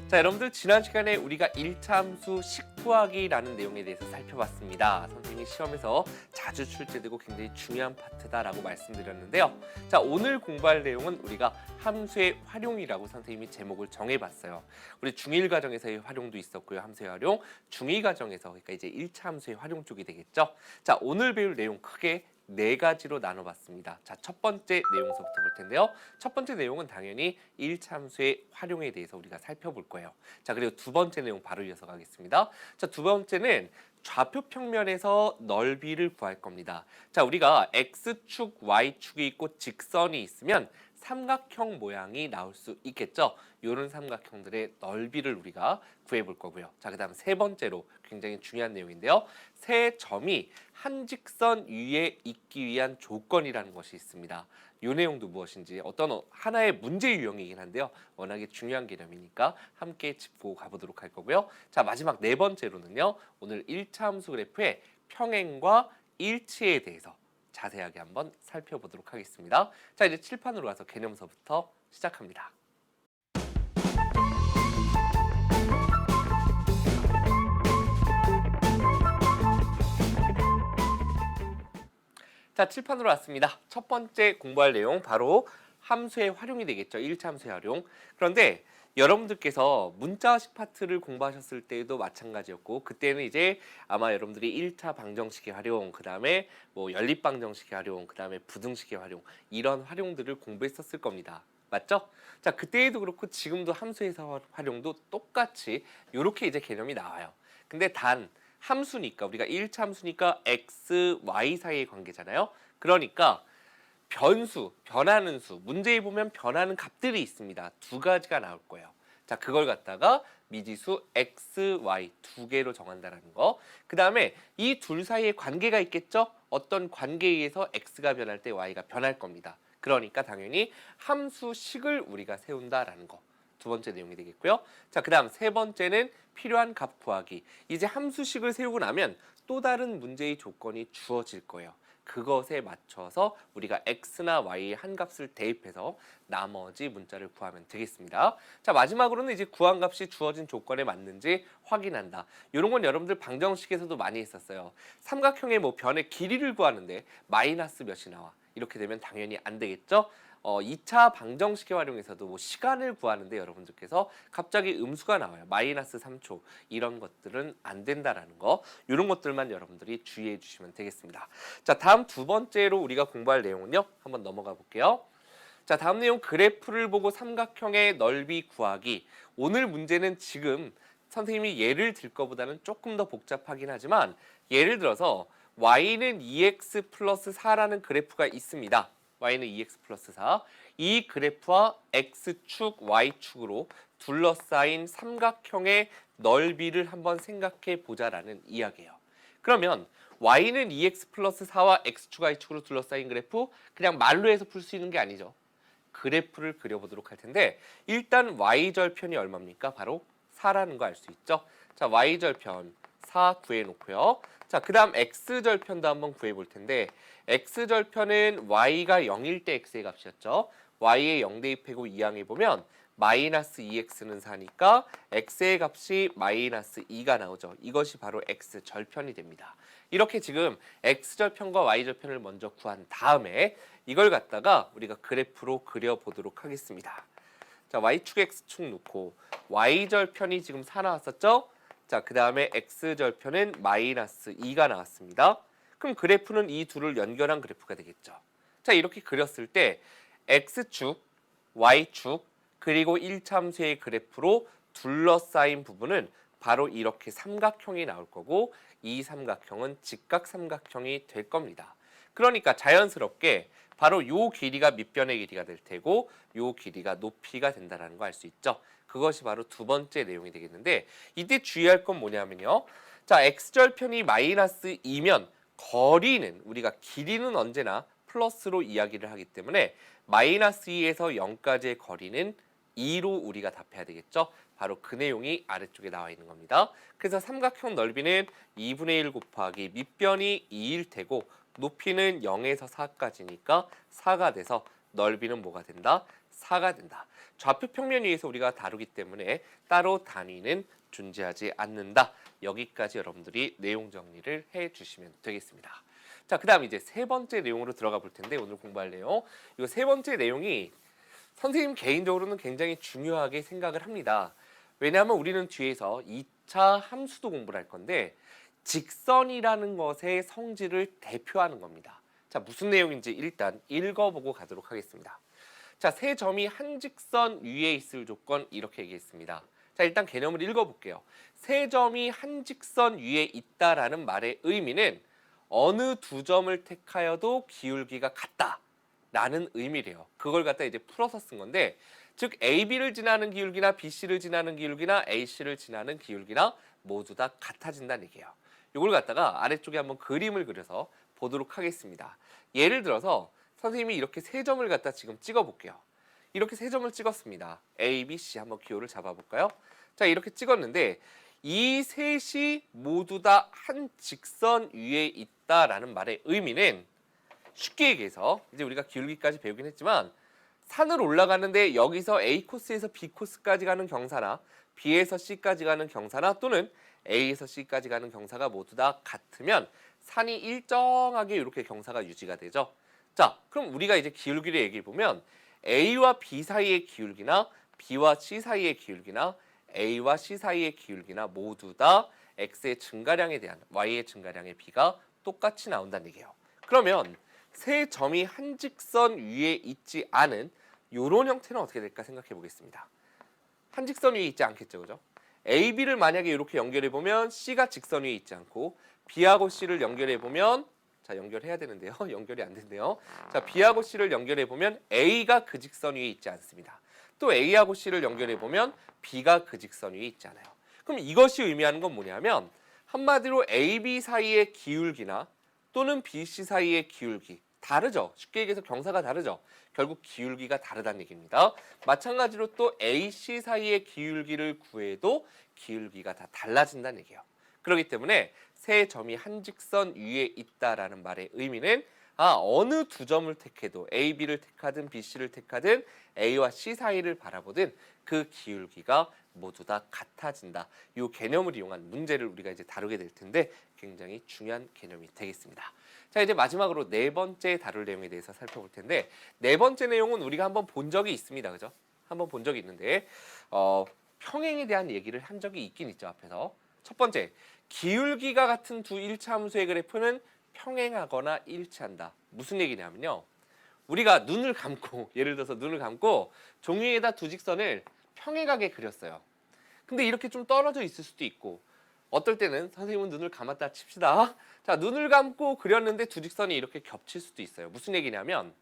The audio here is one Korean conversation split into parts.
자, 여러분들 지난 시간에 우리가 1차 함수 식구하기라는 내용에 대해서 살펴봤습니다. 선생님이 시험에서 자주 출제되고 굉장히 중요한 파트다라고 말씀드렸는데요. 자, 오늘 공부할 내용은 우리가 함수의 활용이라고 선생님이 제목을 정해봤어요. 우리 중1 과정에서의 활용도 있었고요. 함수의 활용, 중2 과정에서 그러니까 이제 1차 함수의 활용 쪽이 되겠죠. 자, 오늘 배울 내용 크게 네 가지로 나눠봤습니다. 자, 첫 번째 내용서부터 볼 텐데요. 첫 번째 내용은 당연히 1차 함수의 활용에 대해서 우리가 살펴볼 거예요. 자, 그리고 두 번째 내용 바로 이어서 가겠습니다. 자, 두 번째는 좌표 평면에서 넓이를 구할 겁니다. 자, 우리가 X축, Y축이 있고 직선이 있으면 삼각형 모양이 나올 수 있겠죠. 이런 삼각형들의 넓이를 우리가 구해볼 거고요. 자, 그 다음 세 번째로 굉장히 중요한 내용인데요. 세 점이 한 직선 위에 있기 위한 조건이라는 것이 있습니다. 이 내용도 무엇인지 어떤 하나의 문제 유형이긴 한데요. 워낙에 중요한 개념이니까 함께 짚고 가보도록 할 거고요. 자, 마지막 네 번째로는요. 오늘 1차 함수 그래프의 평행과 일치에 대해서 자세하게 한번 살펴보도록 하겠습니다. 자, 이제 칠판으로 와서 개념서부터 시작합니다. 자, 칠판으로 왔습니다. 첫 번째 공부할 내용 바로 함수의 활용이 되겠죠. 1차 함수의 활용. 그런데 여러분들께서 문자식 파트를 공부하셨을 때도 마찬가지였고, 그때는 이제 아마 여러분들이 1차 방정식의 활용, 그 다음에 뭐 연립방정식의 활용, 그 다음에 부등식의 활용, 이런 활용들을 공부했었을 겁니다. 맞죠? 자, 그때에도 그렇고 지금도 함수의 활용도 똑같이 이렇게 이제 개념이 나와요. 근데 단 함수니까, 우리가 1차 함수니까 x, y 사이의 관계잖아요. 그러니까 변수, 변하는 수, 문제에 보면 변하는 값들이 있습니다. 두 가지가 나올 거예요. 자, 그걸 갖다가 미지수 x, y 두 개로 정한다는 거. 그 다음에 이 둘 사이에 관계가 있겠죠? 어떤 관계에 의해서 x가 변할 때 y가 변할 겁니다. 그러니까 당연히 함수식을 우리가 세운다라는 거. 두 번째 내용이 되겠고요. 자, 그 다음 세 번째는 필요한 값 구하기. 이제 함수식을 세우고 나면 또 다른 문제의 조건이 주어질 거예요. 그것에 맞춰서 우리가 x나 y의 한 값을 대입해서 나머지 문자를 구하면 되겠습니다. 자, 마지막으로는 이제 구한 값이 주어진 조건에 맞는지 확인한다. 이런 건 여러분들 방정식에서도 많이 했었어요. 삼각형의 뭐 변의 길이를 구하는데 마이너스 몇이 나와. 이렇게 되면 당연히 안 되겠죠? 2차 방정식의 활용에서도 뭐 시간을 구하는데 여러분들께서 갑자기 음수가 나와요. 마이너스 3초. 이런 것들은 안 된다라는 거. 이런 것들만 여러분들이 주의해 주시면 되겠습니다. 자, 다음 두 번째로 우리가 공부할 내용은요. 한번 넘어가 볼게요. 자, 다음 내용 그래프를 보고 삼각형의 넓이 구하기. 오늘 문제는 지금 선생님이 예를 들 것보다는 조금 더 복잡하긴 하지만 예를 들어서 y는 2x 플러스 4라는 그래프가 있습니다. y는 2x 플러스 4. 이 그래프와 x축, y축으로 둘러싸인 삼각형의 넓이를 한번 생각해 보자라는 이야기예요. 그러면 y는 2x 플러스 4와 x축, y축으로 둘러싸인 그래프 그냥 말로 해서 풀 수 있는 게 아니죠. 그래프를 그려보도록 할 텐데 일단 y절편이 얼마입니까? 바로 4라는 거 알 수 있죠. 자, y절편 4 구해놓고요. 자, 그 다음 x절편도 한번 구해볼 텐데 x절편은 y가 0일 때 x의 값이었죠. y에 0 대입하고 이항해보면 마이너스 2x는 4니까 x의 값이 마이너스 2가 나오죠. 이것이 바로 x절편이 됩니다. 이렇게 지금 x절편과 y절편을 먼저 구한 다음에 이걸 갖다가 우리가 그래프로 그려보도록 하겠습니다. 자, y축, x축 놓고 y절편이 지금 4 나왔었죠? 자, 그 다음에 x절편은 마이너스 2가 나왔습니다. 그럼 그래프는 이 둘을 연결한 그래프가 되겠죠. 자, 이렇게 그렸을 때 x축, y축, 그리고 1차 함수의 그래프로 둘러싸인 부분은 바로 이렇게 삼각형이 나올 거고 이 삼각형은 직각삼각형이 될 겁니다. 그러니까 자연스럽게 바로 요 길이가 밑변의 길이가 될 테고 요 길이가 높이가 된다는 거 알 수 있죠. 그것이 바로 두 번째 내용이 되겠는데 이때 주의할 건 뭐냐면요. 자, x절편이 마이너스 2면 거리는 우리가 길이는 언제나 플러스로 이야기를 하기 때문에 마이너스 2에서 0까지의 거리는 2로 우리가 답해야 되겠죠. 바로 그 내용이 아래쪽에 나와 있는 겁니다. 그래서 삼각형 넓이는 2분의 1 곱하기 밑변이 2일 테고 높이는 0에서 4까지니까 4가 돼서 넓이는 뭐가 된다? 4가 된다. 좌표 평면 위에서 우리가 다루기 때문에 따로 단위는 존재하지 않는다. 여기까지 여러분들이 내용 정리를 해주시면 되겠습니다. 자, 그 다음 이제 세 번째 내용으로 들어가 볼 텐데 오늘 공부할 내용. 이 세 번째 내용이 선생님 개인적으로는 굉장히 중요하게 생각을 합니다. 왜냐하면 우리는 뒤에서 2차 함수도 공부를 할 건데 직선이라는 것의 성질을 대표하는 겁니다. 자, 무슨 내용인지 일단 읽어보고 가도록 하겠습니다. 자, 세 점이 한 직선 위에 있을 조건 이렇게 얘기했습니다. 자, 일단 개념을 읽어볼게요. 세 점이 한 직선 위에 있다라는 말의 의미는 어느 두 점을 택하여도 기울기가 같다 라는 의미래요. 그걸 갖다 이제 풀어서 쓴 건데 즉 AB를 지나는 기울기나 BC를 지나는 기울기나 AC를 지나는 기울기나 모두 다 같아진다는 얘기예요. 이걸 갖다가 아래쪽에 한번 그림을 그려서 보도록 하겠습니다. 예를 들어서 선생님이 이렇게 세 점을 갖다 지금 찍어볼게요. 이렇게 세 점을 찍었습니다. A, B, C 한번 기호를 잡아볼까요? 자, 이렇게 찍었는데 이 셋이 모두 다 한 직선 위에 있다라는 말의 의미는 쉽게 얘기해서 이제 우리가 기울기까지 배우긴 했지만 산을 올라가는데 여기서 A 코스에서 B 코스까지 가는 경사나 B에서 C까지 가는 경사나 또는 A에서 C까지 가는 경사가 모두 다 같으면 산이 일정하게 이렇게 경사가 유지가 되죠. 자, 그럼 우리가 이제 기울기를 얘기해 보면 A와 B 사이의 기울기나 B와 C 사이의 기울기나 A와 C 사이의 기울기나 모두 다 X의 증가량에 대한 Y의 증가량의 B가 똑같이 나온다는 얘기예요. 그러면 세 점이 한 직선 위에 있지 않은 이런 형태는 어떻게 될까 생각해 보겠습니다. 한 직선 위에 있지 않겠죠, 그죠? AB를 만약에 이렇게 연결해 보면 C가 직선 위에 있지 않고 B하고 C를 연결해 보면 자, 연결해야 되는데요. 연결이 안 된대요. 자, B하고 C를 연결해 보면 A가 그 직선 위에 있지 않습니다. 또 A하고 C를 연결해 보면 B가 그 직선 위에 있지 않아요. 그럼 이것이 의미하는 건 뭐냐면 한마디로 AB 사이의 기울기나 또는 BC 사이의 기울기 다르죠. 쉽게 얘기해서 경사가 다르죠. 결국 기울기가 다르다는 얘기입니다. 마찬가지로 또 AC 사이의 기울기를 구해도 기울기가 다 달라진다는 얘기예요. 그렇기 때문에 세 점이 한 직선 위에 있다라는 말의 의미는 어느 두 점을 택해도 AB를 택하든 BC를 택하든 A와 C 사이를 바라보든 그 기울기가 모두 다 같아진다. 이 개념을 이용한 문제를 우리가 이제 다루게 될 텐데 굉장히 중요한 개념이 되겠습니다. 자, 이제 마지막으로 네 번째 다룰 내용에 대해서 살펴볼 텐데 네 번째 내용은 우리가 한번 본 적이 있습니다. 그죠? 한번 본 적이 있는데 평행에 대한 얘기를 한 적이 있긴 있죠. 앞에서. 첫 번째, 기울기가 같은 두 일차함수의 그래프는 평행하거나 일치한다. 무슨 얘기냐면요. 우리가 눈을 감고 예를 들어서 눈을 감고 종이에다 두 직선을 평행하게 그렸어요. 근데 이렇게 좀 떨어져 있을 수도 있고 어떨 때는 선생님은 눈을 감았다 칩시다. 자, 눈을 감고 그렸는데 두 직선이 이렇게 겹칠 수도 있어요. 무슨 얘기냐면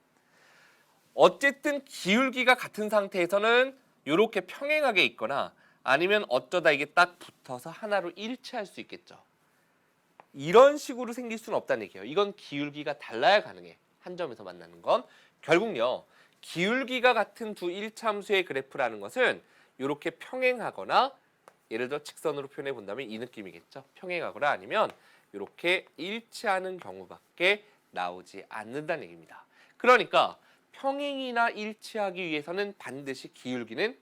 어쨌든 기울기가 같은 상태에서는 이렇게 평행하게 있거나 아니면 어쩌다 이게 딱 붙어서 하나로 일치할 수 있겠죠. 이런 식으로 생길 수는 없다는 얘기예요. 이건 기울기가 달라야 가능해. 한 점에서 만나는 건. 결국요. 기울기가 같은 두 일차함수의 그래프라는 것은 이렇게 평행하거나 예를 들어 직선으로 표현해 본다면 이 느낌이겠죠. 평행하거나 아니면 이렇게 일치하는 경우밖에 나오지 않는다는 얘기입니다. 그러니까 평행이나 일치하기 위해서는 반드시 기울기는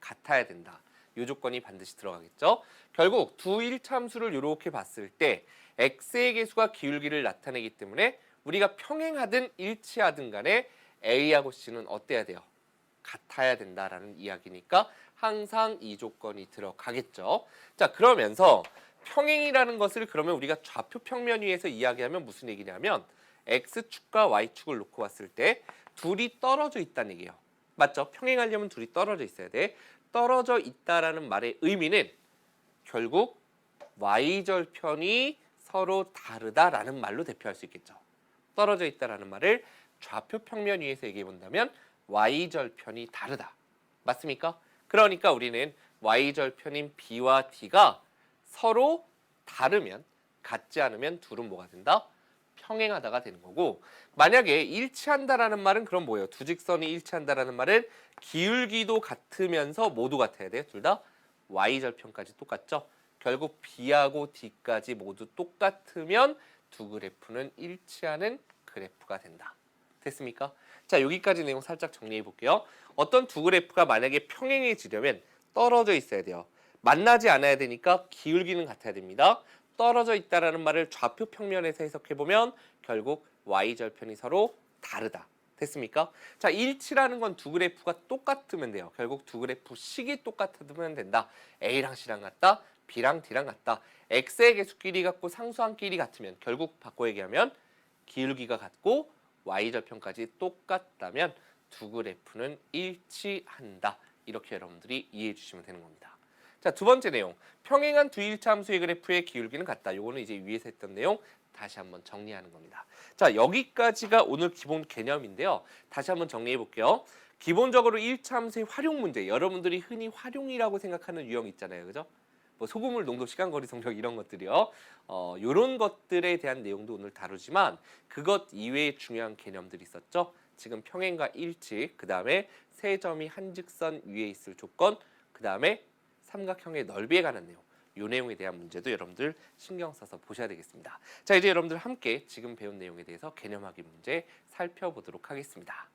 같아야 된다. 이 조건이 반드시 들어가겠죠. 결국 두 일차함수를 이렇게 봤을 때 x의 개수가 기울기를 나타내기 때문에 우리가 평행하든 일치하든 간에 a하고 c는 어때야 돼요? 같아야 된다라는 이야기니까 항상 이 조건이 들어가겠죠. 자, 그러면서 평행이라는 것을 그러면 우리가 좌표 평면 위에서 이야기하면 무슨 얘기냐면 x축과 y축을 놓고 봤을 때 둘이 떨어져 있다는 얘기예요. 맞죠? 평행하려면 둘이 떨어져 있어야 돼. 떨어져 있다라는 말의 의미는 결국 y절편이 서로 다르다라는 말로 대표할 수 있겠죠. 떨어져 있다라는 말을 좌표 평면 위에서 얘기해 본다면 y절편이 다르다. 맞습니까? 그러니까 우리는 y절편인 b와 d가 서로 다르면 같지 않으면 둘은 뭐가 된다? 평행하다가 되는 거고 만약에 일치한다라는 말은 그럼 뭐예요? 두 직선이 일치한다라는 말은 기울기도 같으면서 모두 같아야 돼요. 둘 다 y절편까지 똑같죠? 결국 b하고 d까지 모두 똑같으면 두 그래프는 일치하는 그래프가 된다. 됐습니까? 자, 여기까지 내용 살짝 정리해 볼게요. 어떤 두 그래프가 만약에 평행해지려면 떨어져 있어야 돼요. 만나지 않아야 되니까 기울기는 같아야 됩니다. 떨어져 있다라는 말을 좌표 평면에서 해석해 보면 결국 y절편이 서로 다르다. 됐습니까? 자, 일치라는 건 두 그래프가 똑같으면 돼요. 결국 두 그래프 식이 똑같으면 된다. A랑 C랑 같다. B랑 D랑 같다. X의 개수끼리 같고 상수항끼리 같으면 결국 바꿔 얘기하면 기울기가 같고 y절편까지 똑같다면 두 그래프는 일치한다. 이렇게 여러분들이 이해해 주시면 되는 겁니다. 자, 두 번째 내용. 평행한 두 일차 함수의 그래프의 기울기는 같다. 요거는 이제 위에서 했던 내용 다시 한번 정리하는 겁니다. 자, 여기까지가 오늘 기본 개념인데요. 다시 한번 정리해 볼게요. 기본적으로 1차 함수의 활용 문제, 여러분들이 흔히 활용이라고 생각하는 유형 있잖아요. 그죠? 뭐 소금물 농도, 시간, 거리, 성력 이런 것들이요. 요런 것들에 대한 내용도 오늘 다루지만 그것 이외에 중요한 개념들이 있었죠. 지금 평행과 일치, 그 다음에 세 점이 한 직선 위에 있을 조건, 그 다음에 삼각형의 넓이에 관한 내용. 이 내용에 대한 문제도 여러분들 신경 써서 보셔야 되겠습니다. 자, 이제 여러분들 함께 지금 배운 내용에 대해서 개념하기 문제 살펴보도록 하겠습니다.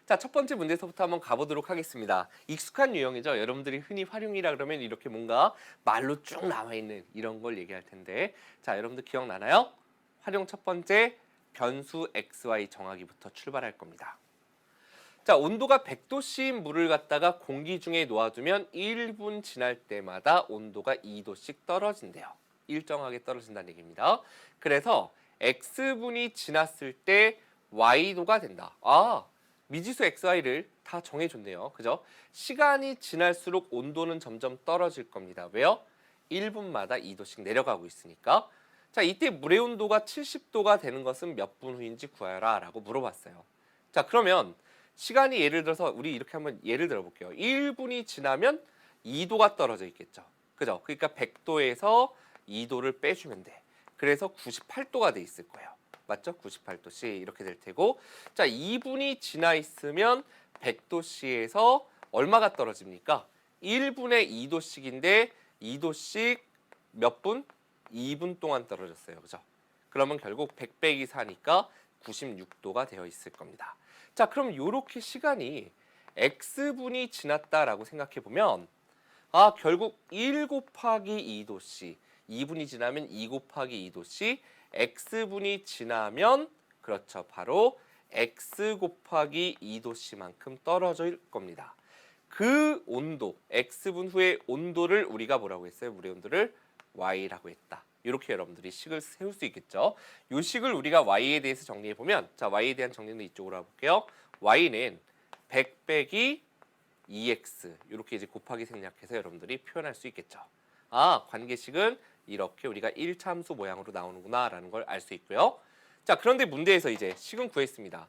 자, 첫 번째 문제에서부터 한번 가보도록 하겠습니다. 익숙한 유형이죠. 여러분들이 흔히 활용이라 그러면 이렇게 뭔가 말로 쭉 나와있는 이런 걸 얘기할 텐데, 자, 여러분들 기억나나요? 활용 첫 번째, 변수 xy 정하기부터 출발할 겁니다. 자, 온도가 100도씨인 물을 갖다가 공기 중에 놓아두면 1분 지날 때마다 온도가 2도씩 떨어진대요. 일정하게 떨어진다는 얘기입니다. 그래서 x분이 지났을 때 y도가 된다. 아, 미지수 xy를 다 정해줬네요. 그죠? 시간이 지날수록 온도는 점점 떨어질 겁니다. 왜요? 1분마다 2도씩 내려가고 있으니까. 자, 이때 물의 온도가 70도가 되는 것은 몇 분 후인지 구하라 라고 물어봤어요. 자, 그러면 시간이 예를 들어서 우리 이렇게 한번 예를 들어 볼게요. 1분이 지나면 2도가 떨어져 있겠죠. 그죠? 그러니까 100도에서 2도를 빼주면 돼. 그래서 98도가 돼 있을 거예요. 맞죠? 98도씨 이렇게 될 테고, 자, 2분이 지나 있으면 100도씨에서 얼마가 떨어집니까? 1분에 2도씩인데 2도씩 몇 분? 2분 동안 떨어졌어요. 그죠? 그러면 결국 100 빼기 4니까 96도가 되어 있을 겁니다. 자, 그럼 이렇게 시간이 x분이 지났다라고 생각해 보면, 아, 결국 1 곱하기 2도씨, 2분이 지나면 2 곱하기 2도씨, x분이 지나면 그렇죠, 바로 x 곱하기 2도씨만큼 떨어질 겁니다. 그 온도, x분 후의 온도를 우리가 뭐라고 했어요? 물의 온도를 y라고 했다. 이렇게 여러분들이 식을 세울 수 있겠죠. 이 식을 우리가 y에 대해서 정리해 보면, 자, y에 대한 정리는 이쪽으로 해볼게요. y는 100 빼기 2x 이렇게 이제 곱하기 생략해서 여러분들이 표현할 수 있겠죠. 아, 관계식은 이렇게 우리가 1차 함수 모양으로 나오는구나 라는 걸 알 수 있고요. 자, 그런데 문제에서 이제 식은 구했습니다.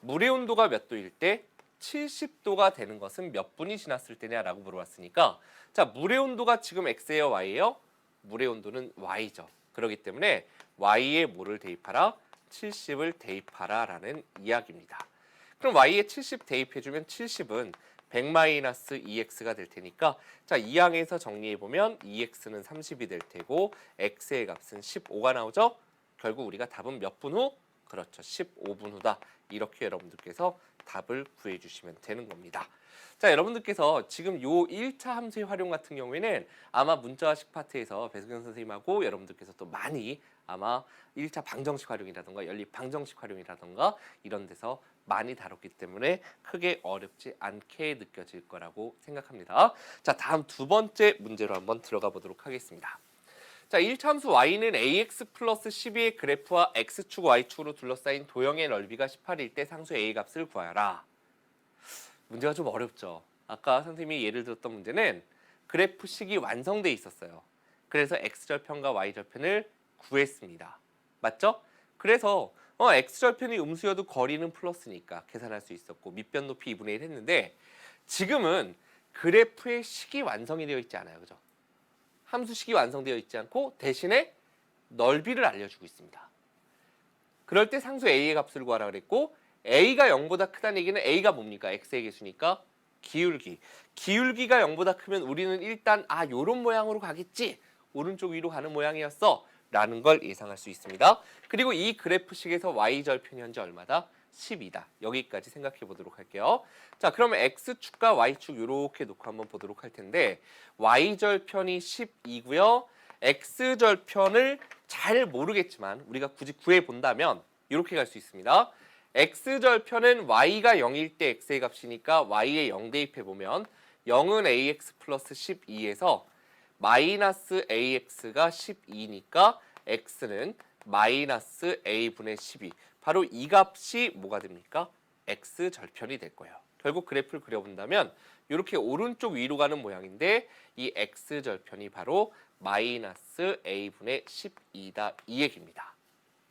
물의 온도가 몇 도일 때 70도가 되는 것은 몇 분이 지났을 때냐라고 물어봤으니까, 자, 물의 온도가 지금 x예요, y예요? 물의 온도는 y죠. 그렇기 때문에 y에 뭐를 대입하라? 70을 대입하라 라는 이야기입니다. 그럼 y에 70 대입해주면 70은 100-2x가 될 테니까, 자, 이 항에서 정리해보면 2x는 30이 될 테고 x의 값은 15가 나오죠. 결국 우리가 답은 몇 분 후? 그렇죠, 15분 후다. 이렇게 여러분들께서 답을 구해주시면 되는 겁니다. 자, 여러분들께서 지금 요 1차 함수의 활용 같은 경우에는 아마 문자식 파트에서 배수경 선생님하고 여러분들께서 또 많이 아마 1차 방정식 활용이라던가 연립 방정식 활용이라던가 이런 데서 많이 다뤘기 때문에 크게 어렵지 않게 느껴질 거라고 생각합니다. 자, 다음 두 번째 문제로 한번 들어가 보도록 하겠습니다. 자, 1차 함수 y는 ax 플러스 12의 그래프와 x축, y축으로 둘러싸인 도형의 넓이가 18일 때 상수 a 값을 구하라. 문제가 좀 어렵죠. 아까 선생님이 예를 들었던 문제는 그래프식이 완성돼 있었어요. 그래서 x절편과 y절편을 구했습니다. 맞죠? 그래서 x절편이 음수여도 거리는 플러스니까 계산할 수 있었고 밑변 높이 2분의 1 했는데, 지금은 그래프의 식이 완성이 되어 있지 않아요. 그죠? 함수식이 완성되어 있지 않고 대신에 넓이를 알려주고 있습니다. 그럴 때 상수 a의 값을 구하라 그랬고, a가 0보다 크다는 얘기는 a가 뭡니까? x의 개수니까 기울기. 기울기가 0보다 크면 우리는 일단 요런 모양으로 가겠지. 오른쪽 위로 가는 모양이었어. 라는 걸 예상할 수 있습니다. 그리고 이 그래프식에서 y절편이 현재 얼마다? 10이다. 여기까지 생각해 보도록 할게요. 자, 그러면 x축과 y축 이렇게 놓고 한번 보도록 할 텐데 y절편이 10이고요. x절편을 잘 모르겠지만 우리가 굳이 구해 본다면 이렇게 갈 수 있습니다. x절편은 y가 0일 때 x의 값이니까 y에 0 대입해 보면 0은 ax 플러스 12에서 마이너스 ax가 12니까 x는 마이너스 a분의 12. 바로 이 값이 뭐가 됩니까? x절편이 될 거예요. 결국 그래프를 그려본다면 이렇게 오른쪽 위로 가는 모양인데 이 x절편이 바로 마이너스 a분의 12다. 이 얘기입니다.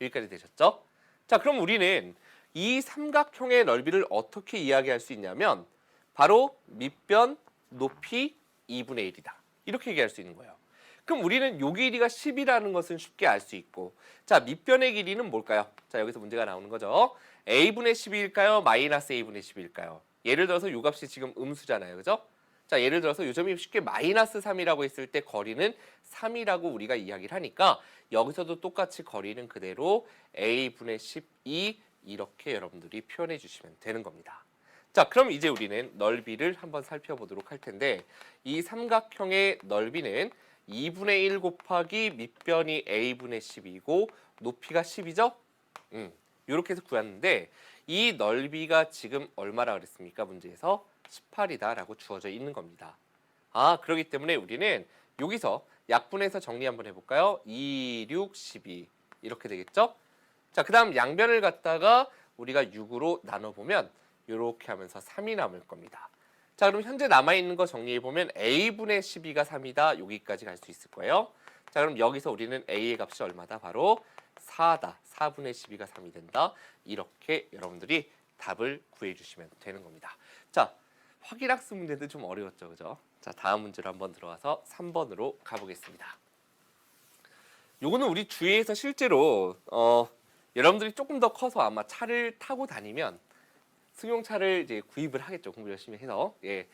여기까지 되셨죠? 자, 그럼 우리는 이 삼각형의 넓이를 어떻게 이야기할 수 있냐면 바로 밑변 높이 2분의 1이다. 이렇게 얘기할 수 있는 거예요. 그럼 우리는 요 길이가 10이라는 것은 쉽게 알 수 있고 자, 밑변의 길이는 뭘까요? 자, 여기서 문제가 나오는 거죠. a분의 12일까요? 마이너스 a분의 10일까요? 예를 들어서 요 값이 지금 음수잖아요. 그죠? 자, 예를 들어서 요 점이 쉽게 마이너스 3이라고 했을 때 거리는 3이라고 우리가 이야기를 하니까 여기서도 똑같이 거리는 그대로 a분의 12 이렇게 여러분들이 표현해 주시면 되는 겁니다. 자, 그럼 이제 우리는 넓이를 한번 살펴보도록 할 텐데 이 삼각형의 넓이는 2분의 1 곱하기 밑변이 a분의 10이고 높이가 10이죠? 이렇게 해서 구했는데 이 넓이가 지금 얼마라 그랬습니까? 문제에서 18이다 라고 주어져 있는 겁니다. 그렇기 때문에 우리는 여기서 약분해서 정리 한번 해볼까요? 2, 6, 12 이렇게 되겠죠? 자, 그 다음 양변을 갖다가 우리가 6으로 나눠보면 이렇게 하면서 3이 남을 겁니다. 자, 그럼 현재 남아있는 거 정리해보면 a분의 12가 3이다. 여기까지 갈 수 있을 거예요. 자, 그럼 여기서 우리는 a의 값이 얼마다? 바로 4다. 4분의 12가 3이 된다. 이렇게 여러분들이 답을 구해주시면 되는 겁니다. 자, 확인학습 문제도 좀 어려웠죠. 그죠? 자, 다음 문제로 한번 들어와서 3번으로 가보겠습니다. 요거는 우리 주위에서 실제로 여러분들이 조금 더 커서 아마 차를 타고 다니면 승용차를 이제 구입을 하겠죠. 공부 열심히 해서. 예.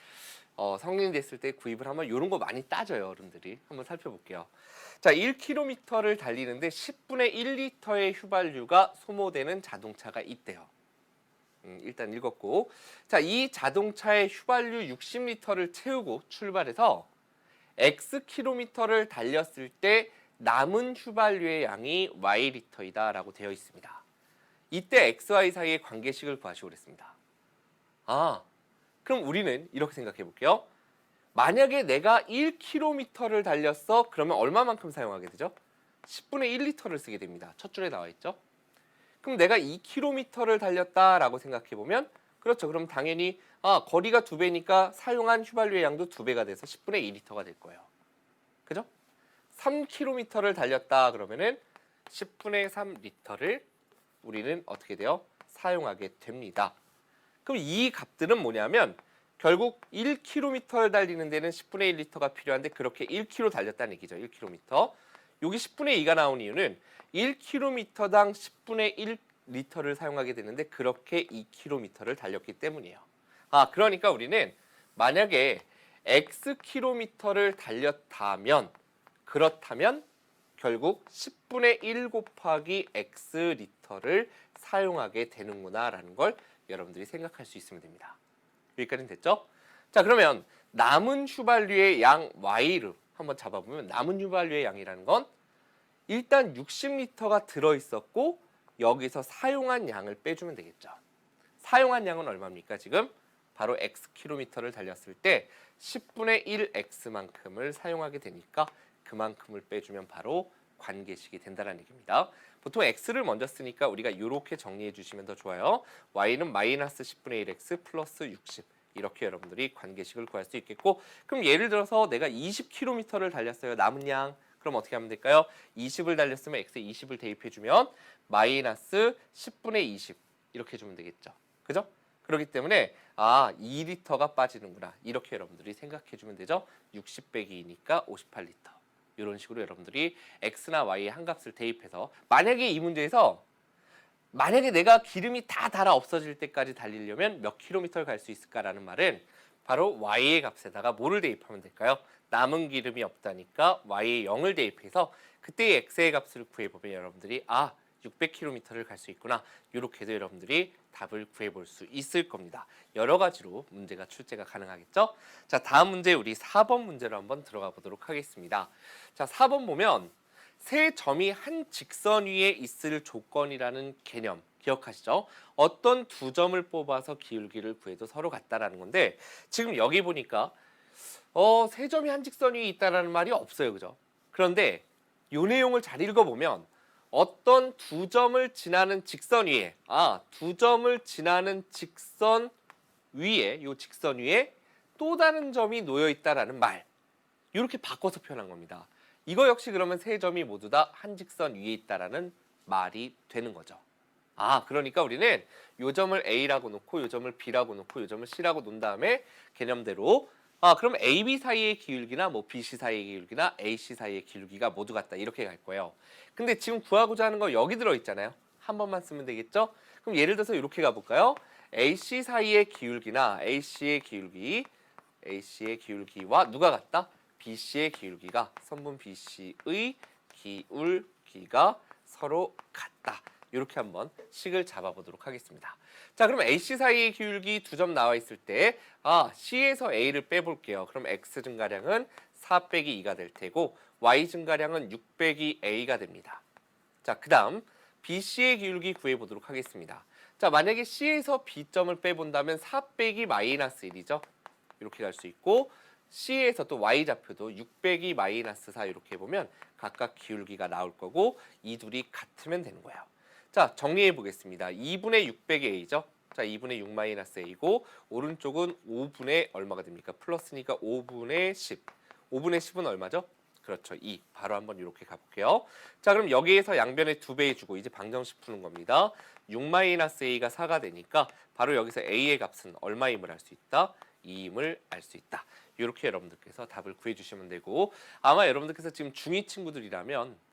성인이 됐을 때 구입을 하면 이런 거 많이 따져요. 어른들이. 한번 살펴볼게요. 자, 1km를 달리는데 10분의 1리터의 휘발유가 소모되는 자동차가 있대요. 일단 읽었고. 자, 이 자동차의 휘발유 60리터를 채우고 출발해서 Xkm를 달렸을 때 남은 휘발유의 양이 Y리터이다 라고 되어 있습니다. 이때 XY 사이의 관계식을 구하시고 그랬습니다. 그럼 우리는 이렇게 생각해 볼게요. 만약에 내가 1km를 달렸어. 그러면 얼마만큼 사용하게 되죠? 10분의 1리터를 쓰게 됩니다. 첫 줄에 나와 있죠. 그럼 내가 2km를 달렸다라고 생각해 보면 그렇죠. 그럼 당연히 거리가 2배니까 사용한 휘발유의 양도 2배가 돼서 10분의 2리터가 될 거예요. 그죠? 3km를 달렸다 그러면은 10분의 3리터를 우리는 어떻게 돼요? 사용하게 됩니다. 그럼 이 값들은 뭐냐면 결국 1km를 달리는 데는 10분의 1리터가 필요한데 그렇게 1km 달렸다는 얘기죠. 1km. 여기 10분의 2가 나온 이유는 1km당 10분의 1리터를 사용하게 되는데 그렇게 2km를 달렸기 때문이에요. 그러니까 우리는 만약에 Xkm를 달렸다면 그렇다면 결국 10분의 1 곱하기 X리터를 사용하게 되는구나 라는 걸 여러분들이 생각할 수 있으면 됩니다. 여기까지는 됐죠? 자, 그러면 남은 휘발유의 양 Y를 한번 잡아보면 남은 휘발유의 양이라는 건 일단 60리터가 들어있었고 여기서 사용한 양을 빼주면 되겠죠. 사용한 양은 얼마입니까? 지금 바로 Xkm를 달렸을 때 10분의 1X만큼을 사용하게 되니까 그만큼을 빼주면 바로 관계식이 된다는 얘기입니다. 보통 X를 먼저 쓰니까 우리가 이렇게 정리해 주시면 더 좋아요. Y는 마이너스 10분의 1X 플러스 60 이렇게 여러분들이 관계식을 구할 수 있겠고 그럼 예를 들어서 내가 20km를 달렸어요. 남은 양 그럼 어떻게 하면 될까요? 20을 달렸으면 X에 20을 대입해주면 마이너스 10분의 20 이렇게 해주면 되겠죠. 그죠? 그렇기 때문에 2리터가 빠지는구나. 이렇게 여러분들이 생각해주면 되죠. 60 빼기 2니까 58리터. 이런 식으로 여러분들이 X나 Y의 한 값을 대입해서 만약에 이 문제에서 만약에 내가 기름이 다 달아 없어질 때까지 달리려면 몇 킬로미터를 갈 수 있을까라는 말은 바로 y의 값에다가 뭐를 대입하면 될까요? 남은 기름이 없다니까 y의 0을 대입해서 그때의 x의 값을 구해보면 여러분들이 600km를 갈 수 있구나. 이렇게도 여러분들이 답을 구해볼 수 있을 겁니다. 여러 가지로 문제가 출제가 가능하겠죠? 자, 다음 문제 우리 4번 문제로 한번 들어가 보도록 하겠습니다. 자, 4번 보면 세 점이 한 직선 위에 있을 조건이라는 개념 기억하시죠? 어떤 두 점을 뽑아서 기울기를 구해도 서로 같다라는 건데 지금 여기 보니까 세 점이 한 직선 위에 있다라는 말이 없어요. 그죠? 그런데 이 내용을 잘 읽어보면 어떤 두 점을 지나는 직선 위에 두 점을 지나는 직선 위에 이 직선 위에 또 다른 점이 놓여 있다라는 말 이렇게 바꿔서 표현한 겁니다. 이거 역시 그러면 세 점이 모두 다 한 직선 위에 있다라는 말이 되는 거죠. 그러니까 우리는 요 점을 A라고 놓고 요 점을 B라고 놓고 요 점을 C라고 놓은 다음에 개념대로 그럼 AB 사이의 기울기나 뭐 BC 사이의 기울기나 AC 사이의 기울기가 모두 같다 이렇게 갈 거예요. 근데 지금 구하고자 하는 거 여기 들어 있잖아요. 한 번만 쓰면 되겠죠? 그럼 예를 들어서 이렇게 가볼까요? AC 사이의 기울기나 AC의 기울기와 누가 같다? BC의 기울기가 선분 BC의 기울기가 서로 같다. 이렇게 한번 식을 잡아보도록 하겠습니다. 자, 그럼 AC 사이의 기울기 두 점 나와 있을 때 C에서 A를 빼볼게요. 그럼 X 증가량은 4 빼기 2가 될 테고 Y 증가량은 6 빼기 A가 됩니다. 자, 그 다음 BC의 기울기 구해보도록 하겠습니다. 자, 만약에 C에서 B점을 빼본다면 4 빼기 마이너스 1이죠. 이렇게 갈 수 있고 C에서 또 Y좌표도 6 빼기 마이너스 4 이렇게 보면 각각 기울기가 나올 거고 이 둘이 같으면 되는 거예요. 자, 정리해 보겠습니다. 2분의 6 빼기 A죠. 자, 2분의 6 마이너스 A고 오른쪽은 5분의 얼마가 됩니까? 플러스니까 5분의 10. 5분의 10은 얼마죠? 그렇죠. 2. 바로 한번 이렇게 가볼게요. 자, 그럼 여기에서 양변에 2배 해주고 이제 방정식 푸는 겁니다. 6 마이너스 A가 4가 되니까 바로 여기서 A의 값은 얼마임을 알 수 있다? 2임을 알 수 있다. 이렇게 여러분들께서 답을 구해주시면 되고 아마 여러분들께서 지금 중2 친구들이라면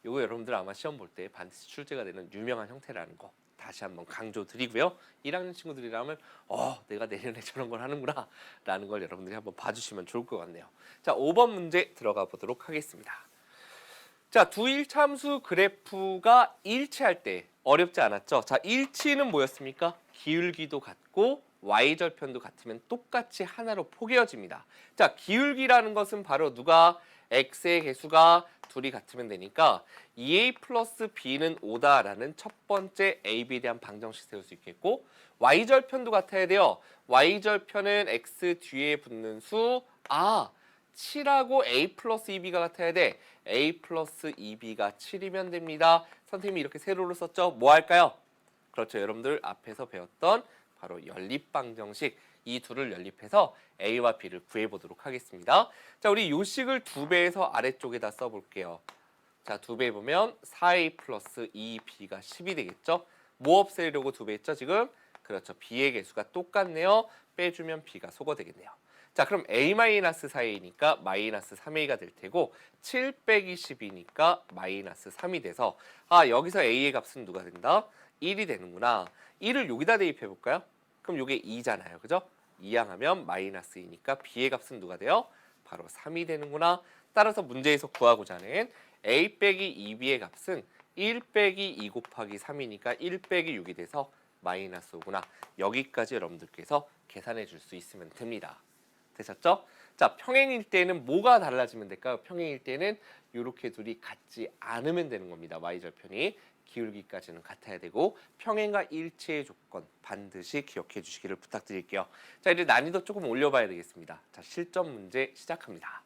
이거 여러분들 아마 시험 볼 때 반드시 출제가 되는 유명한 형태라는 거 다시 한번 강조드리고요. 1학년 친구들이라면 내가 내년에 저런 걸 하는구나 라는 걸 여러분들이 한번 봐주시면 좋을 것 같네요. 자, 5번 문제 들어가 보도록 하겠습니다. 자, 두 일참수 그래프가 일치할 때 어렵지 않았죠? 자, 일치는 뭐였습니까? 기울기도 같고 y절편도 같으면 똑같이 하나로 포개어집니다. 자, 기울기라는 것은 바로 누가 x의 개수가 둘이 같으면 되니까 2a 플러스 b는 5다라는 첫 번째 ab에 대한 방정식 세울 수 있겠고 y절편도 같아야 돼요. y절편은 x 뒤에 붙는 수 7하고 a 플러스 2b가 같아야 돼. a 플러스 2b가 7이면 됩니다. 선생님이 이렇게 세로로 썼죠? 뭐 할까요? 그렇죠. 여러분들 앞에서 배웠던 바로 연립방정식 이 둘을 연립해서 A와 B를 구해보도록 하겠습니다. 자, 우리 요 식을 2배에서 아래쪽에다 써볼게요. 자, 2배 보면 4A 플러스 2B가 10이 되겠죠? 뭐 없애려고 2배 했죠 지금? 그렇죠. B의 개수가 똑같네요. 빼주면 B가 소거 되겠네요. 자, 그럼 A-4A니까 마이너스 3A가 될 테고 7 빼기 10이니까 마이너스 3이 돼서 여기서 A의 값은 누가 된다? 1이 되는구나. 1을 여기다 대입해 볼까요? 그럼 이게 2잖아요. 그죠? 2항하면 마이너스 2니까 B의 값은 누가 돼요? 바로 3이 되는구나. 따라서 문제에서 구하고자 하는 A 빼기 2B의 값은 1 빼기 2 곱하기 3이니까 1 빼기 6이 돼서 마이너스 5구나. 여기까지 여러분들께서 계산해 줄 수 있으면 됩니다. 되셨죠? 자, 평행일 때는 뭐가 달라지면 될까요? 평행일 때는 이렇게 둘이 같지 않으면 되는 겁니다. y절편이. 기울기까지는 같아야 되고 평행과 일치의 조건 반드시 기억해 주시기를 부탁드릴게요. 자, 이제 난이도 조금 올려봐야 되겠습니다. 자, 실전 문제 시작합니다.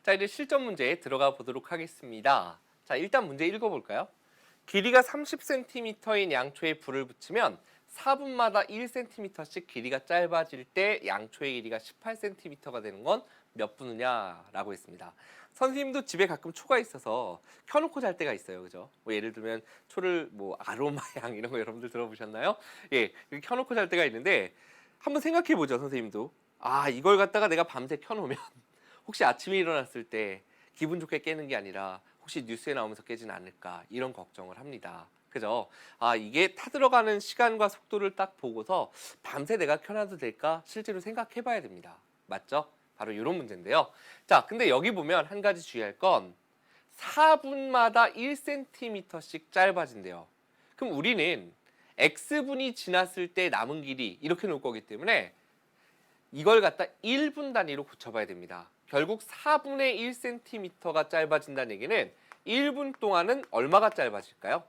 자, 이제 실전 문제 들어가 보도록 하겠습니다. 자, 일단 문제 읽어볼까요? 길이가 30cm인 양초에 불을 붙이면 4분마다 1cm씩 길이가 짧아질 때 양초의 길이가 18cm가 되는 건 몇 분이냐라고 했습니다. 선생님도 집에 가끔 초가 있어서 켜놓고 잘 때가 있어요. 그죠? 뭐 예를 들면 초를 뭐 아로마향 이런 거 여러분들 들어보셨나요? 예, 이렇게 켜놓고 잘 때가 있는데 한번 생각해 보죠. 선생님도. 이걸 갖다가 내가 밤새 켜놓으면 혹시 아침에 일어났을 때 기분 좋게 깨는 게 아니라 혹시 뉴스에 나오면서 깨지는 않을까 이런 걱정을 합니다. 그죠? 아, 이게 타들어가는 시간과 속도를 딱 보고서 밤새 내가 켜놔도 될까 실제로 생각해 봐야 됩니다. 맞죠? 바로 이런 문제인데요. 자, 근데 여기 보면 한 가지 주의할 건 4분마다 1cm씩 짧아진대요. 그럼 우리는 x분이 지났을 때 남은 길이 이렇게 놓을 거기 때문에 이걸 갖다 1분 단위로 고쳐봐야 됩니다. 결국 4분의 1cm가 짧아진다는 얘기는 1분 동안은 얼마가 짧아질까요?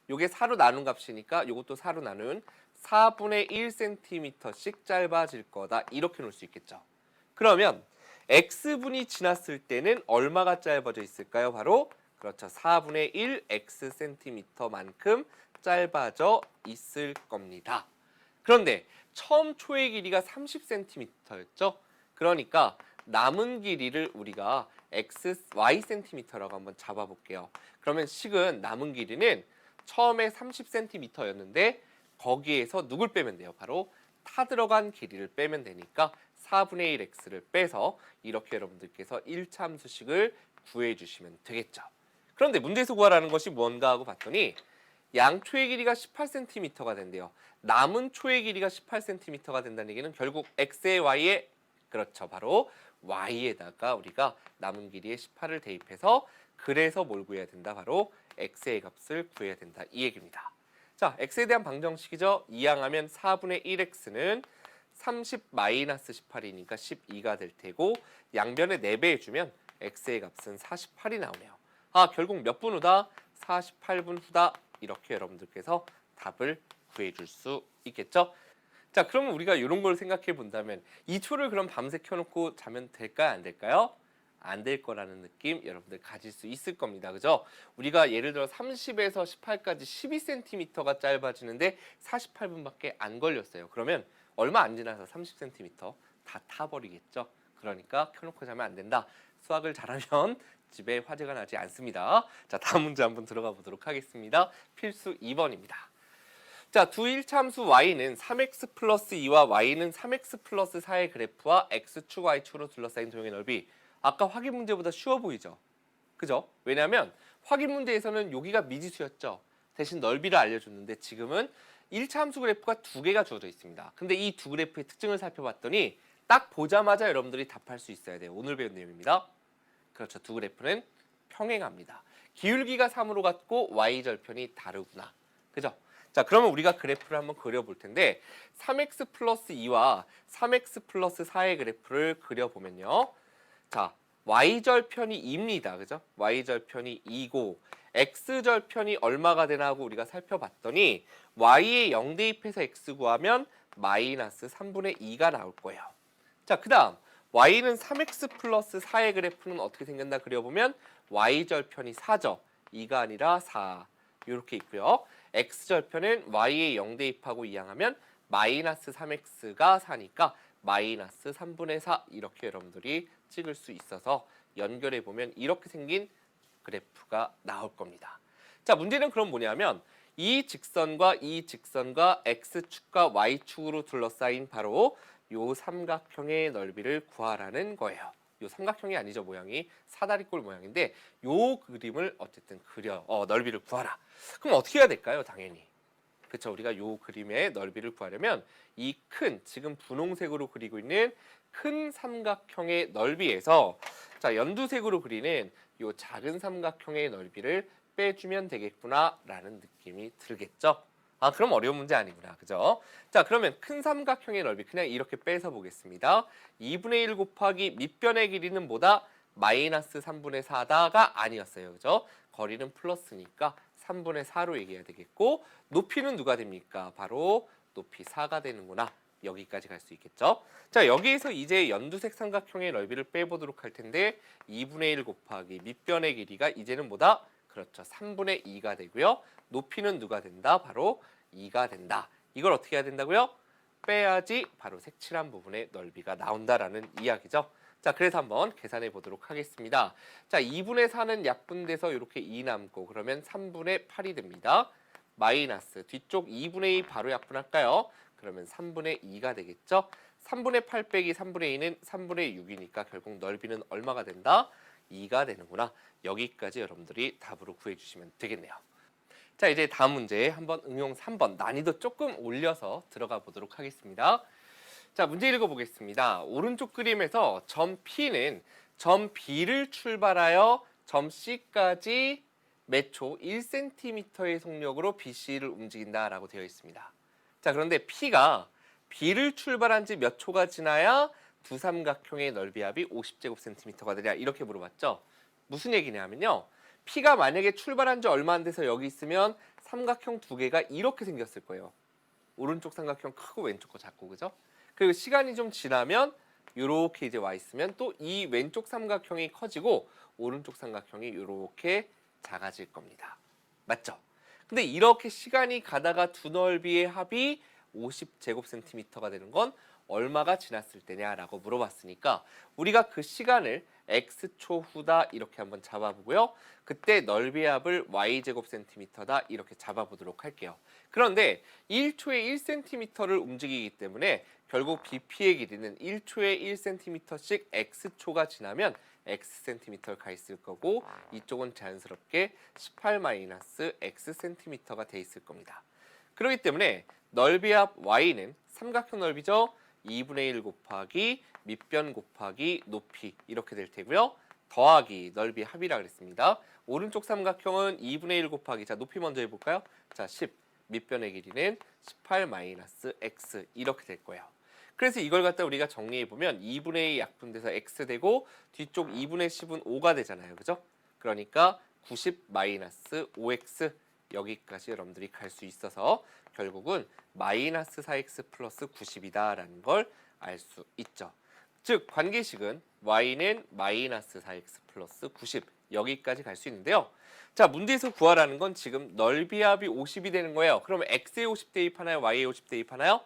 요게 4로 나눈 값이니까 요것도 4로 나눈 4분의 1cm씩 짧아질 거다. 이렇게 놓을 수 있겠죠. 그러면 x분이 지났을 때는 얼마가 짧아져 있을까요? 바로 그렇죠. 4분의 1 xcm만큼 짧아져 있을 겁니다. 그런데 처음 초의 길이가 30cm였죠. 그러니까 남은 길이를 우리가 y cm라고 한번 잡아볼게요. 그러면 식은 남은 길이는 처음에 30cm였는데 거기에서 누굴 빼면 돼요? 바로 타 들어간 길이를 빼면 되니까 4분의 1x를 빼서 이렇게 여러분들께서 1참수식을 구해주시면 되겠죠. 그런데 문제에서 구하라는 것이 뭔가 하고 봤더니 양초의 길이가 18cm가 된대요. 남은 초의 길이가 18cm가 된다는 얘기는 결국 x의 y에 그렇죠. 바로 y에다가 우리가 남은 길이의 18을 대입해서 그래서 뭘 구해야 된다? 바로 x의 값을 구해야 된다. 이 얘기입니다. 자, x에 대한 방정식이죠. 이항하면 4분의 1x는 30-18이니까 12가 될 테고 양변에 4배 해주면 x의 값은 48이 나오네요. 아, 결국 몇 분 후다? 48분 후다. 이렇게 여러분들께서 답을 구해줄 수 있겠죠. 자, 그러면 우리가 이런 걸 생각해 본다면 이 초를 그럼 밤새 켜놓고 자면 될까요? 안 될까요? 안 될 거라는 느낌 여러분들 가질 수 있을 겁니다. 그죠? 우리가 예를 들어 30에서 18까지 12cm가 짧아지는데 48분밖에 안 걸렸어요. 그러면 얼마 안 지나서 30cm 다 타버리겠죠. 그러니까 켜놓고 자면 안 된다. 수학을 잘하면 집에 화재가 나지 않습니다. 자, 다음 문제 한번 들어가 보도록 하겠습니다. 필수 2번입니다. 자, 두 일참수 y는 3x 플러스 2와 y는 3x 플러스 4의 그래프와 x축, y축으로 둘러싸인 도형의 넓이. 아까 확인 문제보다 쉬워 보이죠? 그죠? 왜냐하면 확인 문제에서는 여기가 미지수였죠. 대신 넓이를 알려줬는데 지금은 1차함수 그래프가 두 개가 주어져 있습니다. 근데 이 두 그래프의 특징을 살펴봤더니 딱 보자마자 여러분들이 답할 수 있어야 돼요. 오늘 배운 내용입니다. 그렇죠. 두 그래프는 평행합니다. 기울기가 3으로 같고 y절편이 다르구나. 그죠? 자, 그러면 우리가 그래프를 한번 그려볼 텐데 3x 플러스 2와 3x 플러스 4의 그래프를 그려보면요. 자, y절편이 2입니다. 그죠? y절편이 2고 x절편이 얼마가 되나 하고 우리가 살펴봤더니 y에 0 대입해서 x 구하면 마이너스 3분의 2가 나올 거예요. 자, 그 다음 y는 3x 플러스 4의 그래프는 어떻게 생겼나 그려보면 y절편이 4죠. 2가 아니라 4 이렇게 있고요. x절편은 y에 0 대입하고 이항하면 마이너스 3x가 4니까 마이너스 3분의 4 이렇게 여러분들이 찍을 수 있어서 연결해보면 이렇게 생긴 그래프가 나올 겁니다. 자, 문제는 그럼 뭐냐면 이 직선과 x축과 y축으로 둘러싸인 바로 요 삼각형의 넓이를 구하라는 거예요. 요 삼각형이 아니죠, 모양이 사다리꼴 모양인데 요 그림을 어쨌든 넓이를 구하라. 그럼 어떻게 해야 될까요? 당연히 그렇죠. 우리가 요 그림의 넓이를 구하려면 이 큰 지금 분홍색으로 그리고 있는 큰 삼각형의 넓이에서 자, 연두색으로 그리는 요 작은 삼각형의 넓이를 빼주면 되겠구나라는 느낌이 들겠죠. 아, 그럼 어려운 문제 아니구나. 그죠? 자, 그러면 큰 삼각형의 넓이 그냥 이렇게 빼서 보겠습니다. 2분의 1 곱하기 밑변의 길이는 뭐다? 마이너스 3분의 4다가 아니었어요. 그죠? 거리는 플러스니까 3분의 4로 얘기해야 되겠고 높이는 누가 됩니까? 바로 높이 4가 되는구나. 여기까지 갈 수 있겠죠? 자, 여기에서 이제 연두색 삼각형의 넓이를 빼보도록 할 텐데 2분의 1 곱하기 밑변의 길이가 이제는 뭐다? 그렇죠. 3분의 2가 되고요. 높이는 누가 된다? 바로 2가 된다. 이걸 어떻게 해야 된다고요? 빼야지 바로 색칠한 부분의 넓이가 나온다라는 이야기죠. 자, 그래서 한번 계산해 보도록 하겠습니다. 자, 2분의 4는 약분돼서 이렇게 2 남고 그러면 3분의 8이 됩니다. 마이너스 뒤쪽 2분의 2 바로 약분할까요? 그러면 3분의 2가 되겠죠. 3분의 8 빼기 3분의 2는 3분의 6이니까 결국 넓이는 얼마가 된다? 2가 되는구나. 여기까지 여러분들이 답으로 구해주시면 되겠네요. 자, 이제 다음 문제 한번 응용 3번 난이도 조금 올려서 들어가 보도록 하겠습니다. 자, 문제 읽어보겠습니다. 오른쪽 그림에서 점 P는 점 B를 출발하여 점 C까지 매초 1cm의 속력으로 BC를 움직인다라고 되어 있습니다. 자, 그런데 P가 B를 출발한 지 몇 초가 지나야 두 삼각형의 넓이합이 50제곱센티미터가 되냐 이렇게 물어봤죠. 무슨 얘기냐면요. P가 만약에 출발한 지 얼마 안 돼서 여기 있으면 삼각형 두 개가 이렇게 생겼을 거예요. 오른쪽 삼각형 크고 왼쪽 거 작고, 그죠? 그리고 시간이 좀 지나면 이렇게 이제 와 있으면 또 이 왼쪽 삼각형이 커지고 오른쪽 삼각형이 이렇게 작아질 겁니다. 맞죠? 근데 이렇게 시간이 가다가 두 넓이의 합이 50제곱센티미터가 되는 건 얼마가 지났을 때냐라고 물어봤으니까 우리가 그 시간을 x초 후다 이렇게 한번 잡아보고요. 그때 넓이의 합을 y제곱센티미터다 이렇게 잡아보도록 할게요. 그런데 1초에 1cm를 움직이기 때문에 결국 BP의 길이는 1초에 1cm씩 x초가 지나면 xcm가 가 있을 거고 이쪽은 자연스럽게 18-xcm가 돼 있을 겁니다. 그렇기 때문에 넓이의 합 y는 삼각형 넓이죠. 2분의 1 곱하기 밑변 곱하기 높이 이렇게 될 테고요. 더하기 넓이 합이라 그랬습니다. 오른쪽 삼각형은 2분의 1 곱하기 자 높이 먼저 해볼까요? 자 10 밑변의 길이는 18-x 이렇게 될 거예요. 그래서 이걸 갖다 우리가 정리해보면 2분의 2 약분돼서 x 되고 뒤쪽 2분의 10은 5가 되잖아요. 그죠? 그러니까 90-5x 여기까지 여러분들이 갈 수 있어서 결국은 마이너스 4x 플러스 90이다 라는 걸 알 수 있죠. 즉 관계식은 y는 마이너스 4x 플러스 90 여기까지 갈 수 있는데요. 자, 문제에서 구하라는 건 지금 넓이합이 50이 되는 거예요. 그러면 x에 50 대입하나요? y에 50 대입하나요?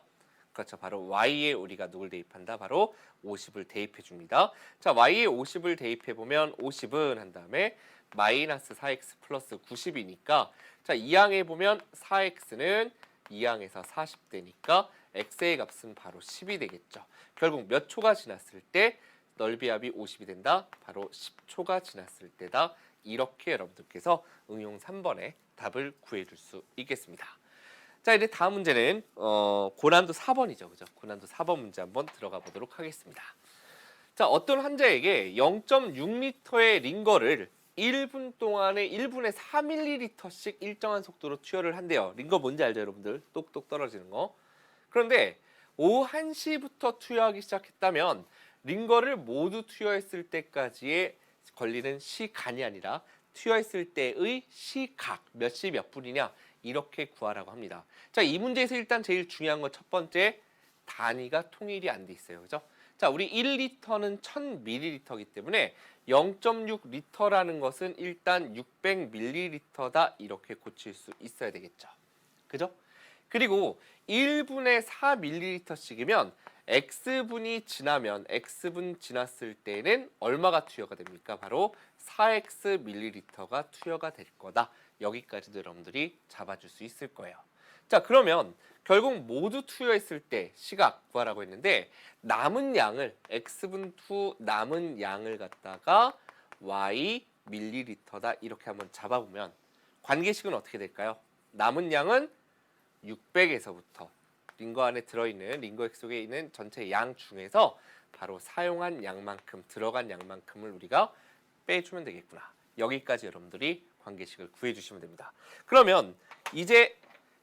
그렇죠. 바로 y에 우리가 누굴 대입한다? 바로 50을 대입해 줍니다. 자, y에 50을 대입해 보면 50은 한 다음에 마이너스 4x 플러스 90이니까 자, 2항에 보면 4x는 2항에서 40되니까 x의 값은 바로 10이 되겠죠. 결국 몇 초가 지났을 때 넓이합이 50이 된다? 바로 10초가 지났을 때다. 이렇게 여러분들께서 응용 3번의 답을 구해줄 수 있겠습니다. 자, 이제 다음 문제는 고난도 4번이죠. 그죠? 고난도 4번 문제 한번 들어가 보도록 하겠습니다. 자, 어떤 환자에게 0.6리터의 링거를 1분 동안에 1분에 4ml씩 일정한 속도로 투여를 한대요. 링거 뭔지 알죠, 여러분들? 똑똑 떨어지는 거. 그런데 오후 1시부터 투여하기 시작했다면 링거를 모두 투여했을 때까지의 걸리는 시간이 아니라 투여했을 때의 시각 몇 시 몇 분이냐 이렇게 구하라고 합니다. 자, 이 문제에서 일단 제일 중요한 건 첫 번째 단위가 통일이 안 돼 있어요. 그죠? 자, 우리 1리터는 1000ml이기 때문에 0.6리터라는 것은 일단 600ml다 이렇게 고칠 수 있어야 되겠죠. 그죠? 그리고 1분에 4ml씩이면 x분이 지나면 x분 지났을 때는 얼마가 투여가 됩니까? 바로 4x ml가 투여가 될 거다. 여기까지도 여러분들이 잡아줄 수 있을 거예요. 자, 그러면 결국 모두 투여했을 때 시각 구하라고 했는데 남은 양을 x분 투 남은 양을 갖다가 y 밀리리터다 이렇게 한번 잡아보면 관계식은 어떻게 될까요? 남은 양은 600에서부터 링거 안에 들어있는 링거액 속에 있는 전체 양 중에서 바로 사용한 양만큼 들어간 양만큼을 우리가 빼주면 되겠구나. 여기까지 여러분들이 관계식을 구해주시면 됩니다. 그러면 이제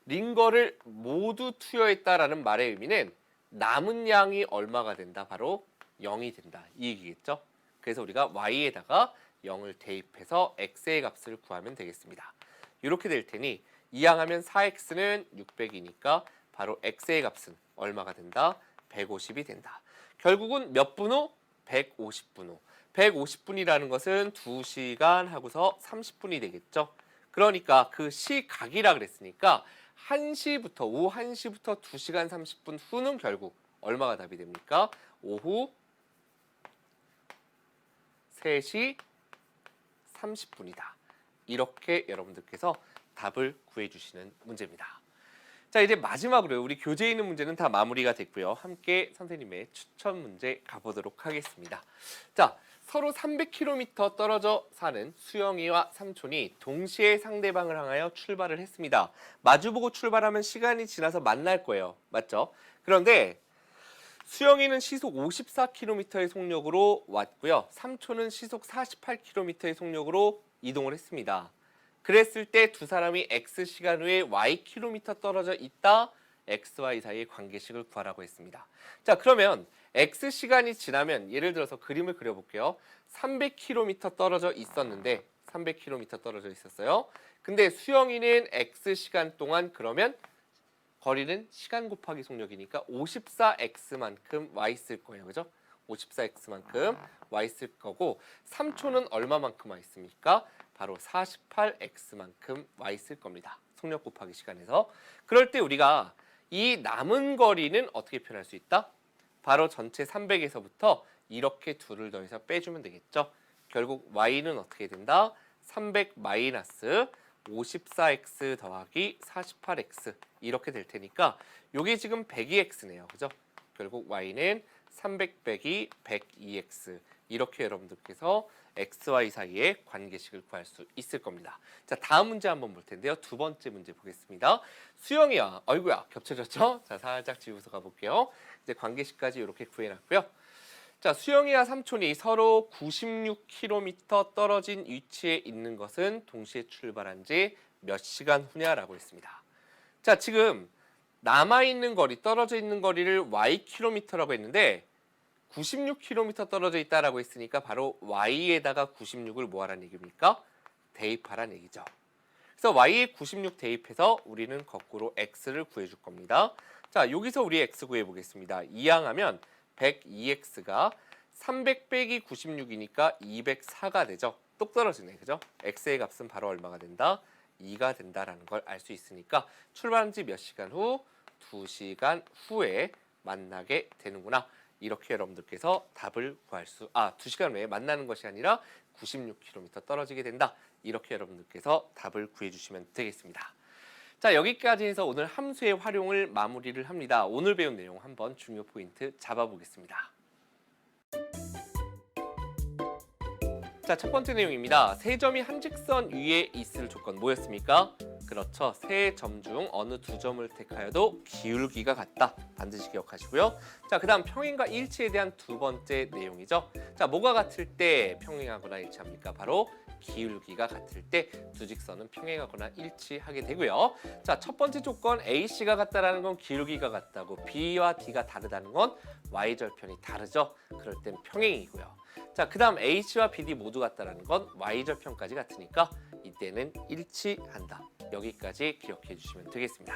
링거를 모두 투여했다라는 말의 의미는 남은 양이 얼마가 된다? 바로 0이 된다. 이 얘기겠죠? 그래서 우리가 y에다가 0을 대입해서 x의 값을 구하면 되겠습니다. 이렇게 될 테니 이항하면 4x는 600이니까 바로 x의 값은 얼마가 된다? 150이 된다. 결국은 몇 분 후? 150분 후. 150분이라는 것은 2시간 하고서 30분이 되겠죠. 그러니까 그 시각이라 그랬으니까 1시부터 오후 1시부터 2시간 30분 후는 결국 얼마가 답이 됩니까? 오후 3시 30분이다. 이렇게 여러분들께서 답을 구해주시는 문제입니다. 자, 이제 마지막으로 우리 교재에 있는 문제는 다 마무리가 됐고요. 함께 선생님의 추천 문제 가보도록 하겠습니다. 자, 서로 300km 떨어져 사는 수영이와 삼촌이 동시에 상대방을 향하여 출발을 했습니다. 마주보고 출발하면 시간이 지나서 만날 거예요. 맞죠? 그런데 수영이는 시속 54km의 속력으로 왔고요. 삼촌은 시속 48km의 속력으로 이동을 했습니다. 그랬을 때 두 사람이 X시간 후에 Ykm 떨어져 있다. X와 Y 사이의 관계식을 구하라고 했습니다. 자, 그러면 X시간이 지나면 예를 들어서 그림을 그려볼게요. 300km 떨어져 있었는데 300km 떨어져 있었어요. 근데 수영이는 X시간 동안 그러면 거리는 시간 곱하기 속력이니까 54x만큼 y 쓸 거예요. 그죠? 54x만큼 y 쓸 거고 삼촌은 얼마만큼 y 씁니까? 바로 48x만큼 y 쓸 겁니다. 속력 곱하기 시간에서. 그럴 때 우리가 이 남은 거리는 어떻게 표현할 수 있다? 바로 전체 300에서부터 이렇게 둘을 더해서 빼주면 되겠죠. 결국 y는 어떻게 된다? 300 마이너스 54x 더하기 48x 이렇게 될 테니까 이게 지금 102x네요. 그죠? 결국 y는 300 빼기 102x 이렇게 여러분들께서 xy 사이의 관계식을 구할 수 있을 겁니다. 자, 다음 문제 한번 볼 텐데요. 두 번째 문제 보겠습니다. 수영이야. 아이고야 겹쳐졌죠? 자, 살짝 지우서 가볼게요. 이제 관계식까지 이렇게 구해놨고요. 자, 수영이와 삼촌이 서로 96km 떨어진 위치에 있는 것은 동시에 출발한 지 몇 시간 후냐라고 했습니다. 자, 지금 남아있는 거리, 떨어져 있는 거리를 Ykm라고 했는데 96km 떨어져 있다라고 했으니까 바로 Y에다가 96을 뭐 하라는 얘기입니까? 대입하라는 얘기죠. 그래서 Y에 96 대입해서 우리는 거꾸로 X를 구해줄 겁니다. 자, 여기서 우리 X 구해보겠습니다. 이항하면 102x가 300 빼기 96이니까 204가 되죠. 똑 떨어지네. 그죠? x의 값은 바로 얼마가 된다? 2가 된다라는 걸 알 수 있으니까 출발한 지 몇 시간 후? 2시간 후에 만나게 되는구나. 이렇게 여러분들께서 답을 구할 수 2시간 후에 만나는 것이 아니라 96km 떨어지게 된다. 이렇게 여러분들께서 답을 구해 주시면 되겠습니다. 자, 여기까지 해서 오늘 함수의 활용을 마무리를 합니다. 오늘 배운 내용 한번 중요 포인트 잡아보겠습니다. 자, 첫 번째 내용입니다. 세 점이 한 직선 위에 있을 조건 뭐였습니까? 그렇죠. 세 점 중 어느 두 점을 택하여도 기울기가 같다. 반드시 기억하시고요. 자, 그 다음 평행과 일치에 대한 두 번째 내용이죠. 자, 뭐가 같을 때 평행하거나 일치합니까? 바로 기울기가 같을 때 두 직선은 평행하거나 일치하게 되고요. 자, 첫 번째 조건 AC가 같다라는 건 기울기가 같다고, B와 D가 다르다는 건 Y절편이 다르죠. 그럴 땐 평행이고요. 자, 그 다음 AC와 BD 모두 같다라는 건 Y절편까지 같으니까 이때는 일치한다. 여기까지 기억해 주시면 되겠습니다.